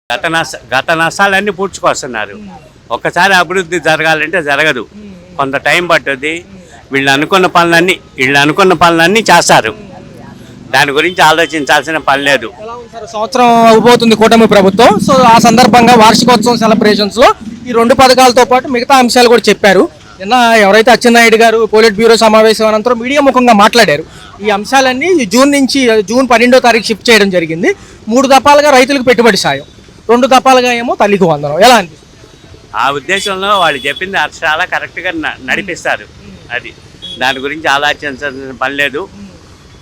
గత నష్టాలన్నీ పూడ్చుకొస్తున్నారు. ఒక్కసారి అభివృద్ధి జరగాలంటే జరగదు, కొంత టైం పట్టుద్ది. వీళ్ళు అనుకున్న పనులన్నీ చేస్తారు. దాని గురించి ఆలోచించాల్సిన పని లేదు. సంవత్సరం అయిపోతుంది కూటమి ప్రభుత్వం. సో ఆ సందర్భంగా వార్షికోత్సవం సెలబ్రేషన్స్ లో ఈ 2 పథకాలతో పాటు మిగతా అంశాలు కూడా చెప్పారు. నిన్న ఎవరైతే అచ్చెన్నాయుడు గారు పోలిట్ బ్యూరో సమావేశం అనంతరం మీడియా ముఖంగా మాట్లాడారు. ఈ అంశాలన్నీ జూన్ 12వ తారీఖు షిఫ్ట్ చేయడం జరిగింది. 3 దఫాలుగా రైతులకు పెట్టుబడి సాయం, 2 దఫాలుగా ఏమో తల్లికి వందనం. ఎలా అనిపిస్తుంది? ఆ ఉద్దేశంలో వాళ్ళు చెప్పింది చాలా కరెక్ట్గా నడిపిస్తారు. అది దాని గురించి ఆలోచించాల్సిన పని లేదు.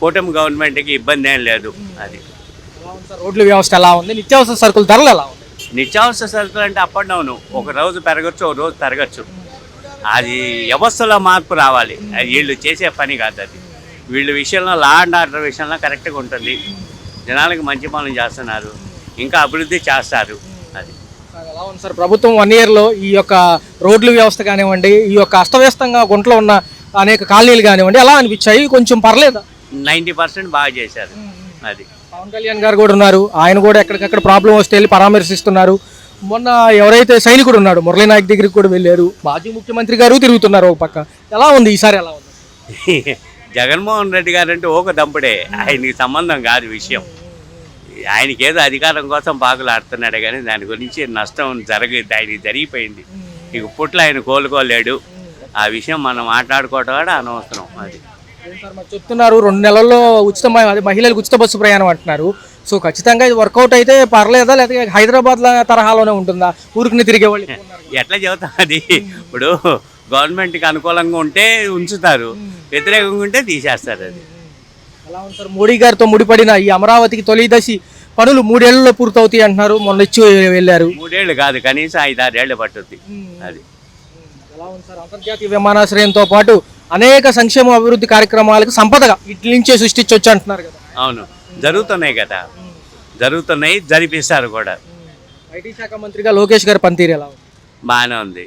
కూటమి గవర్నమెంట్కి ఇబ్బంది ఏం లేదు. అది రోడ్ల వ్యవస్థ ఎలా ఉంది? నిత్యావసర సరుకుల ధరలు ఎలా ఉంది? నిత్యావసర సరుకులు అంటే అప్ అండ్ డౌన్, ఒక రోజు పెరగచ్చు, ఒక రోజు తరగచ్చు. అది వ్యవస్థలో మార్పు రావాలి. అది వీళ్ళు చేసే పని కాదు. అది వీళ్ళ విషయంలో లా అండ్ ఆర్డర్ విషయంలో కరెక్ట్గా ఉంటుంది. జనాలకు మంచి పనులు చేస్తున్నారు, ఇంకా అభివృద్ధి చేస్తారు. అది ఎలా ఉంది సార్ ప్రభుత్వం 1 yearలో ఈ యొక్క రోడ్ల వ్యవస్థ కానివ్వండి, ఈ యొక్క అస్తవ్యస్తంగా గుంటలో ఉన్న అనేక కాలనీలు కానివ్వండి, ఎలా అనిపించాయి? కొంచెం పర్లేదా? 90% బాగా చేశారు. అది పవన్ కళ్యాణ్ గారు కూడా ఉన్నారు, ఆయన కూడా ఎక్కడికక్కడ ప్రాబ్లం వస్తే వెళ్ళి పరామర్శిస్తున్నారు. మొన్న ఎవరైతే సైనికుడు ఉన్నాడు మురళీ నాయక్ దగ్గరికి కూడా వెళ్ళారు. మాజీ ముఖ్యమంత్రి గారు తిరుగుతున్నారు ఒక పక్క. ఎలా ఉంది ఈసారి? ఎలా ఉంది? జగన్మోహన్ రెడ్డి గారు అంటే ఒక దంపుడే, ఆయనకి సంబంధం కాదు విషయం. ఆయనకి ఏదో అధికారం కోసం పాకులాడుతున్నాడే కానీ దాని గురించి నష్టం ఆయనకి జరిగిపోయింది. ఇక పుట్ల ఆయన కోలుకోలేడు. ఆ విషయం మనం మాట్లాడుకోవడం కూడా అనవసరం. అది చెప్తున్నారు 2 నెలల్లో మహిళలకు ఉచిత బస్సు ప్రయాణం అంటున్నారు. సో ఖచ్చితంగా ఇది వర్కౌట్ అయితే పర్లేదా, లేకపోతే హైదరాబాద్ తరహాలోనే ఉంటుందా? ఊరికి తిరిగే వాళ్ళు ఎట్లా చెబుతాం? అది ఇప్పుడు గవర్నమెంట్కి అనుకూలంగా ఉంటే ఉంచుతారు, వ్యతిరేకంగా ఉంటే తీసేస్తారు. అది ఎలా ఉంది సార్? మోడీ గారితో ముడిపడిన ఈ అమరావతికి తొలి దశ పనులు 3 ఏళ్లలో పూర్తవుతాయి అంటున్నారు. మొన్న ఇచ్చి వెళ్ళారు. 3 ఏళ్ళు కాదు, కనీసం 5-6 ఏళ్ళు పట్టుద్ది. అది ఎలా ఉంది సార్? అంతర్జాతీయ విమానాశ్రయంతో పాటు అనేక సంక్షేమ అభివృద్ధి కార్యక్రమాలకు సంపదగా ఇట్ల నుంచే సృష్టించవచ్చు అంటున్నారు కదా. అవును, జరుగుతున్నాయి కదా, జరుగుతున్నాయి, జరిపిస్తారు కూడా. ఐటీ శాఖ మంత్రిగా లోకేష్ గారి పనితీరు ఎలా ఉంది? బాగానే ఉంది.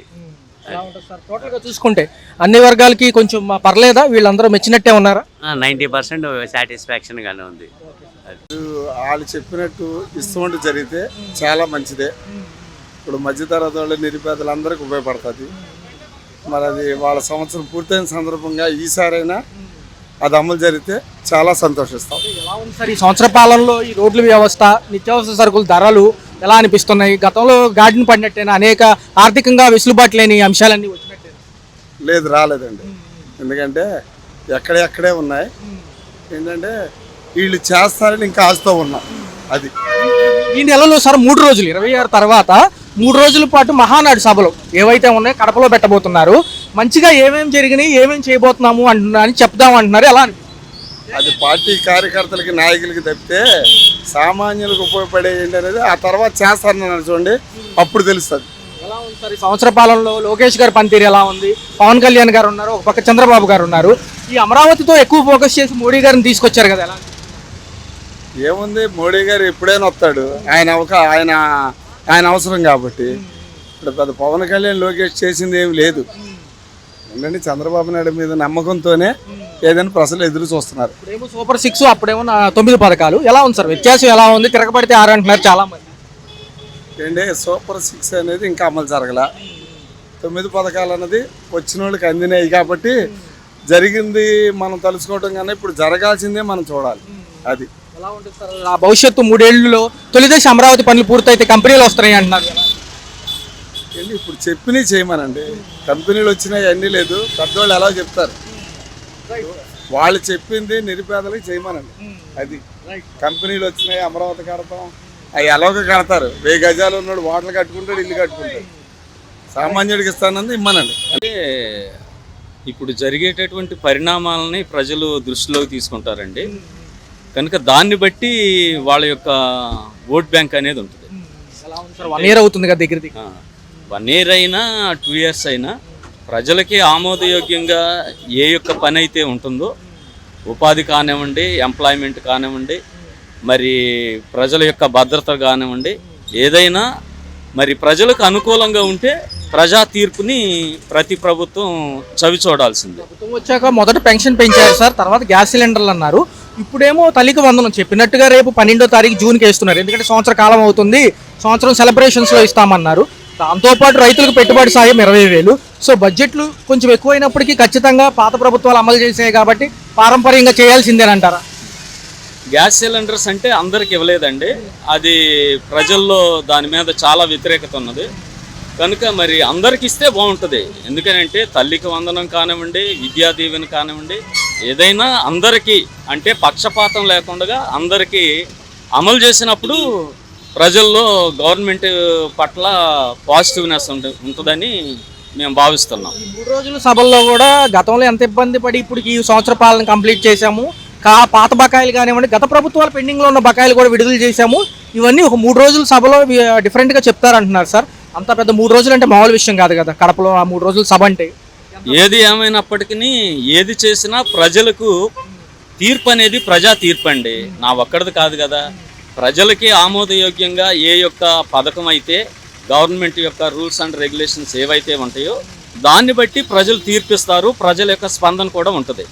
టోటల్గా చూసుకుంటే అన్ని వర్గాలకి కొంచెం పర్లేదా? వీళ్ళందరూ మెచ్చినట్టే ఉన్నారా? 90% సాటిస్ఫాక్షన్గానే ఉంది. వాళ్ళు చెప్పినట్టు ఇష్టం జరిగితే చాలా మంచిదే. ఇప్పుడు మధ్యతరగతి వాళ్ళు, నిరుపేదలందరికీ ఉపయోగపడుతుంది. మరి అది వాళ్ళ సంవత్సరం పూర్తయిన సందర్భంగా ఈసారైనా అది అమలు జరిగితే చాలా సంతోషిస్తాం. ఎలా ఉంది సార్ ఈ సంవత్సర పాలనలో ఈ రోడ్ల వ్యవస్థ, నిత్యావసర సరుకుల ధరలు ఎలా అనిపిస్తున్నాయి? గతంలో గాడిని పడినట్టేనా? అనేక ఆర్థికంగా వెసులుబాటు లేని అంశాలన్నీ వచ్చినట్టే? లేదు, రాలేదండి. ఎందుకంటే ఎక్కడే ఉన్నాయి. ఏంటంటే వీళ్ళు చేస్తారని ఇంకా ఆశతో ఉన్నాం. అది ఈ నెలలో సార్ 3 రోజులు 26 తర్వాత 3 రోజుల పాటు మహానాడు సభలు ఏవైతే ఉన్నాయో కడపలో పెట్టబోతున్నారు. మంచిగా ఏమేమి జరిగినాయి, ఏమేమి చేయబోతున్నాము అని చెప్దాం అంటున్నారు. ఎలా అనిపిస్తుంది? అది పార్టీ కార్యకర్తలకి, నాయకులకి తప్పితే సామాన్యులకు ఉపయోగపడే ఏంటి అనేది ఆ తర్వాత చేస్తారని చూడండి, అప్పుడు తెలుస్తుంది. ఎలా ఉంది సార్ ఈ సంవత్సర పాలనలో? లోకేష్ గారి పనితీరు ఎలా ఉంది? పవన్ కళ్యాణ్ గారు ఉన్నారు, ఒక పక్క చంద్రబాబు గారు ఉన్నారు. ఈ అమరావతితో ఎక్కువ ఫోకస్ చేసి మోడీ గారిని తీసుకొచ్చారు కదా. ఎలా ఏముంది, మోడీ గారు ఎప్పుడైనా వస్తాడు, ఆయన అవసరం కాబట్టి. ఇప్పుడు పెద్ద పవన్ కళ్యాణ్, లోకేష్ చేసింది ఏమి లేదు. ఎందుకంటే చంద్రబాబు నాయుడు మీద నమ్మకంతోనే ఏదైనా ప్రజలు ఎదురు చూస్తున్నారు. ఇప్పుడేమో సూపర్ 6, అప్పుడేమో 9 పథకాలు. ఎలా ఉంది సార్ వ్యత్యాసం? ఎలా ఉంది? తిరగబడితే 6 అంటున్నారు చాలా మంది. ఏంటి సూపర్ 6 అనేది ఇంకా అమలు జరగల. 9 పథకాలు అన్నది వచ్చిన వాళ్ళకి అందినాయి కాబట్టి జరిగింది మనం తలుచుకోవటం కన్నా ఇప్పుడు జరగాల్సిందే మనం చూడాలి. అది ఎలా ఉంటుంది సార్? ఆ భవిష్యత్తు 3 ఏళ్లలో తొలిదశ అమరావతి పనులు పూర్తయితే కంపెనీలు వస్తున్నాయి అంటున్నారు కదా. ఏంటి ఇప్పుడు చెప్పినవి చేయమనండి. కంపెనీలు వచ్చినాయి అన్నీ లేదు, పెద్దవాళ్ళు ఎలా చెప్తారు? వాళ్ళు చెప్పింది నిరుపేదలకు చేయమనండి. అది కంపెనీలు వచ్చినాయి, అమరావతి కడతాం, అవి ఎలాగో కడతారు. 1000 గజాలు ఉన్నాడు వాటలు కట్టుకుంటాడు, ఇల్లు కట్టుకుంటాడు. సామాన్యుడికి ఇస్తానంది ఇమ్మనండి. అంటే ఇప్పుడు జరిగేటటువంటి పరిణామాలని ప్రజలు దృష్టిలోకి తీసుకుంటారండి. కనుక దాన్ని బట్టి వాళ్ళ యొక్క ఓట్ బ్యాంక్ అనేది ఉంటుంది. 1 year అవుతుంది కదా దగ్గర. 1 year అయినా 2 years అయినా ప్రజలకి ఆమోదయోగ్యంగా ఏ యొక్క పని అయితే ఉంటుందో, ఉపాధి కానివ్వండి, ఎంప్లాయ్మెంట్ కానివ్వండి, మరి ప్రజల యొక్క భద్రత కానివ్వండి, ఏదైనా మరి ప్రజలకు అనుకూలంగా ఉంటే ప్రజా తీర్పుని ప్రతి ప్రభుత్వం చవి చూడాల్సిందే. ప్రభుత్వం వచ్చాక మొదట పెన్షన్ పెంచారు సార్, తర్వాత గ్యాస్ సిలిండర్లు అన్నారు. ఇప్పుడేమో తల్లికి వందనం చెప్పినట్టుగా రేపు 12వ తారీఖు జూన్కి వేస్తున్నారు. ఎందుకంటే సంవత్సర కాలం అవుతుంది, సంవత్సరం సెలబ్రేషన్స్లో ఇస్తామన్నారు. దాంతోపాటు రైతులకు పెట్టుబడి సాయం 20,000. సో బడ్జెట్లు కొంచెం ఎక్కువైనప్పటికీ ఖచ్చితంగా పాత ప్రభుత్వాలు అమలు చేసాయి కాబట్టి పారంపర్యంగా చేయాల్సిందేనంటారా? గ్యాస్ సిలిండర్స్ అంటే అందరికి ఇవ్వలేదండి, అది ప్రజల్లో దాని మీద చాలా వ్యతిరేకత ఉన్నది కనుక మరి అందరికి ఇస్తే బాగుంటుంది. ఎందుకనంటే తల్లికి వందనం కానివ్వండి, విద్యా దీవెన కానివ్వండి, ఏదైనా అందరికీ అంటే పక్షపాతం లేకుండా అందరికీ అమలు చేసినప్పుడు ప్రజల్లో గవర్నమెంట్ పట్ల పాజిటివ్నెస్ ఉంటుందని మేము భావిస్తున్నాం. ఈ 3 రోజుల సభల్లో కూడా గతంలో ఎంత ఇబ్బంది పడి ఇప్పుడు ఈ సంవత్సర పాలన కంప్లీట్ చేశాము, పాత బకాయిలు కానివ్వండి, గత ప్రభుత్వాలు పెండింగ్లో ఉన్న బకాయిలు కూడా విడుదల చేశాము, ఇవన్నీ ఒక 3 రోజుల సభలో డిఫరెంట్గా చెప్తారంటున్నారు సార్. అంత పెద్ద 3 రోజులు అంటే మామూలు విషయం కాదు కదా కడపలో ఆ 3 రోజుల సభ అంటే. ఏది ఏమైనప్పటికీ ఏది చేసినా ప్రజలకు తీర్పు అనేది ప్రజా తీర్పు అండి, నా ఒక్కడిది కాదు కదా. ప్రజలకి ఆమోదయోగ్యంగా ఏ యొక్క పథకం అయితే గవర్నమెంట్ యొక్క రూల్స్ అండ్ రెగ్యులేషన్స్ ఏవైతే ఉంటాయో దాన్ని బట్టి ప్రజలు తీర్పిస్తారు, ప్రజల యొక్క స్పందన కూడా ఉంటుంది.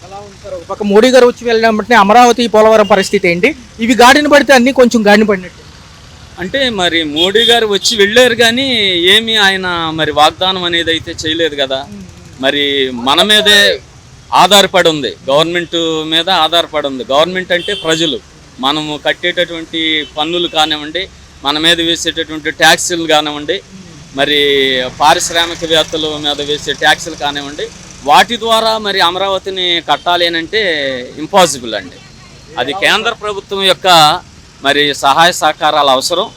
ఒక మోడీ గారు వచ్చి వెళ్ళినప్పటినీ అమరావతి పోలవరం పరిస్థితి ఏంటి? ఇవి గాడిని పడితే అన్నీ కొంచెం గాడిని పడినట్టు. అంటే మరి మోడీ గారు వచ్చి వెళ్ళారు కానీ ఏమి ఆయన మరి వాగ్దానం అనేది అయితే చేయలేదు కదా. మరి మన మీదే ఆధారపడి ఉంది, గవర్నమెంట్ మీద ఆధారపడి ఉంది. గవర్నమెంట్ అంటే ప్రజలు, మనము కట్టేటటువంటి పన్నులు కానివ్వండి, మన మీద వేసేటటువంటి ట్యాక్సులు కానివ్వండి, మరి పారిశ్రామికవేత్తల మీద వేసే ట్యాక్సులు కానివ్వండి, వాటి ద్వారా మరి అమరావతిని కట్టాలి అని అంటే ఇంపాసిబుల్ అండి. అది కేంద్ర ప్రభుత్వం యొక్క మరి సహాయ సహకారాలు అవసరం.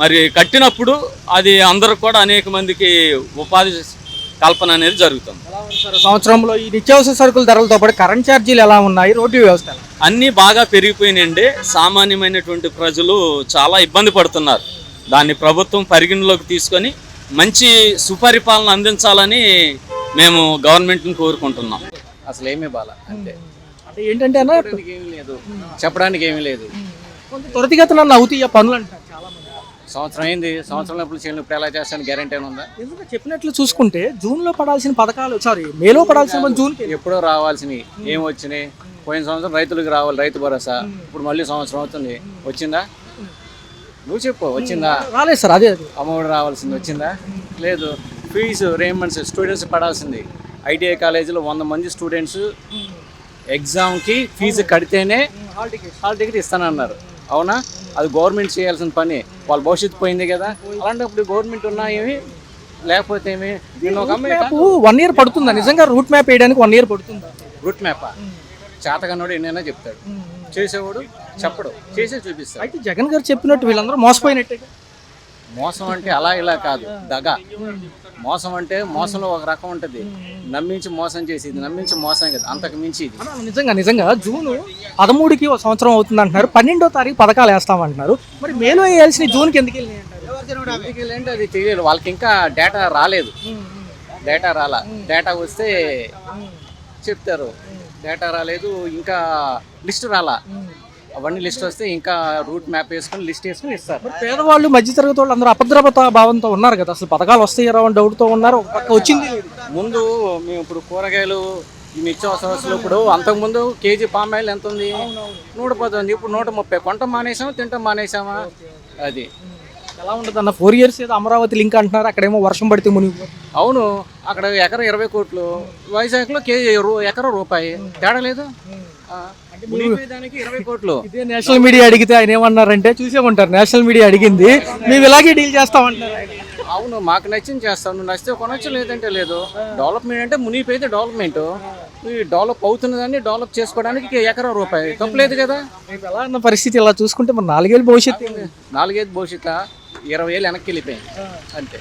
మరి కట్టినప్పుడు అది అందరూ కూడా అనేక మందికి ఉపాధి కల్పన అనేది జరుగుతుంది. సంవత్సరంలో ఈ నిత్యావసర సరుకుల ధరలతో పాటు కరెంట్ ఛార్జీలు ఎలా ఉన్నాయి, రోడ్డు వ్యవస్థ అన్నీ బాగా పెరిగిపోయినాయండి. సామాన్యమైనటువంటి ప్రజలు చాలా ఇబ్బంది పడుతున్నారు. దాన్ని ప్రభుత్వం పరిగణలోకి తీసుకొని మంచి సుపరిపాలన అందించాలని మేము గవర్నమెంట్ని కోరుకుంటున్నాం. అసలు ఏమీ బాల అంతే, అంటే ఏంటంటే అన్న ఏమీ లేదు, చెప్పడానికి ఏమీ లేదు. కొంత త్వరితగతిన అవుతాయి ఆ పనులు అంటారు చాలా మంది. సంవత్సరం అయింది, సంవత్సరం ఎప్పుడు చేయను, ఇప్పుడు ఎలా చేస్తాను గ్యారెంటీ ఉందా? ఎందుకంటే చెప్పినట్లు చూసుకుంటే జూన్లో పడాల్సిన పథకాలు మేలో పడాల్సిన జూన్ ఎప్పుడో రావాల్సినవి ఏం వచ్చినాయి? పోయిన సంవత్సరం రైతులకు రావాలి రైతు భరోసా, ఇప్పుడు మళ్ళీ సంవత్సరం అవుతుంది, వచ్చిందా? నువ్వు చెప్పు, వచ్చిందా? రాలేదు సార్. అదే అమౌంట్ రావాల్సింది వచ్చిందా? లేదు. ఫీజు రేమంట్స్ స్టూడెంట్స్ పడాల్సింది. ఐటీఐ కాలేజీలో 100 మంది స్టూడెంట్స్ ఎగ్జామ్కి ఫీజు కడితేనే హాల్ టికెట్ ఇస్తానన్నారు, అవునా? అది గవర్నమెంట్ చేయాల్సిన పని, వాళ్ళ భవిష్యత్తు పోయింది కదా. అలాంటప్పుడు గవర్నమెంట్ ఉన్నాయేమి, లేకపోతే ఏమి? దీని ఒక అమ్మాయి 1 year పడుతుందా నిజంగా? రూట్ మ్యాప్ వేయడానికి 1 year పడుతుందా? రూట్ మ్యాపా? చేతకన్నోడు ఎన్నైనా చెప్తాడు, చేసేవాడు చెప్పడు, చేసే చూపిస్తాడు. అయితే జగన్ గారు చెప్పినట్టు వీళ్ళందరూ మోసపోయినట్టే. మోసం అంటే అలా ఇలా కాదు, దగా. మోసం అంటే మోసంలో ఒక రకం ఉంటుంది, నమ్మించి మోసం చేసేది, నమ్మించి మోసం కదా, అంతకు మించి ఇది. నిజంగా జూన్ 13కి ఒక సంవత్సరం అవుతుంది అంటున్నారు, 12వ తారీఖు పథకాలు వేస్తామంటున్నారు. మరి మేలో వేయాల్సిన జూన్కి ఎందుకు వెళ్ళినాయి అంటారు? ఎందుకు వెళ్ళంటే అది తెలియదు వాళ్ళకి, ఇంకా డేటా రాలేదు. డేటా రాలా, డేటా వస్తే చెప్తారు. డేటా రాలేదు, ఇంకా లిస్ట్ రాలా. అవన్నీ లిస్ట్ వస్తే ఇంకా రూట్ మ్యాప్ వేసుకొని లిస్ట్ వేసుకొని ఇస్తారు. పేదవాళ్ళు మధ్యతరగతి వాళ్ళు అందరూ అభద్రతా భావంతో ఉన్నారు కదా, అసలు పథకాలు వస్తాయో అని డౌట్తో ఉన్నారు. ఒక పక్క వచ్చింది ముందు. మేము ఇప్పుడు కూరగాయలు ఈ నిత్యావసర వస్తువులు, ఇప్పుడు అంతకుముందు కేజీ పామాయిల్ ఎంత ఉంది? 110 ఉంది, ఇప్పుడు 130. కొంటాం మానేసామా, తింటాం మానేసామా? అది ఎలా ఉంటుంది అన్న? 4 years ఏదో అమరావతి లింక్ అంటున్నారు, అక్కడేమో వర్షం పడితే మునిగి. అవును, అక్కడ ఎకరం 20 కోట్లు, వైజాగ్లో కేజీ ఎకరం రూపాయి, తేడా లేదు. దానికి 20 కోట్లు. ఇదే నేషనల్ మీడియా అడిగితే ఆయన ఏమన్నారంటే, చూసే ఉంటారు నేషనల్ మీడియా అడిగింది, మేము ఇలాగే డీల్ చేస్తామంటారు. అవును, మాకు నచ్చింది చేస్తాం, నువ్వు నచ్చితే కొనొచ్చు, లేదంటే లేదు. డెవలప్మెంట్ అంటే మునిగిపోయితే డెవలప్మెంట్, ఈ డెవలప్ అవుతున్నదాన్ని డెవలప్ చేసుకోవడానికి ఎకరం రూపాయి తప్పలేదు కదా. ఎలా అన్న పరిస్థితి ఇలా చూసుకుంటే మరి 4 ఏళ్ళు భవిష్యత్తు, 4 ఏళ్ళు భవిష్యత్తు 20 ఏళ్ళు వెనక్కి వెళ్ళిపోయింది అంతే.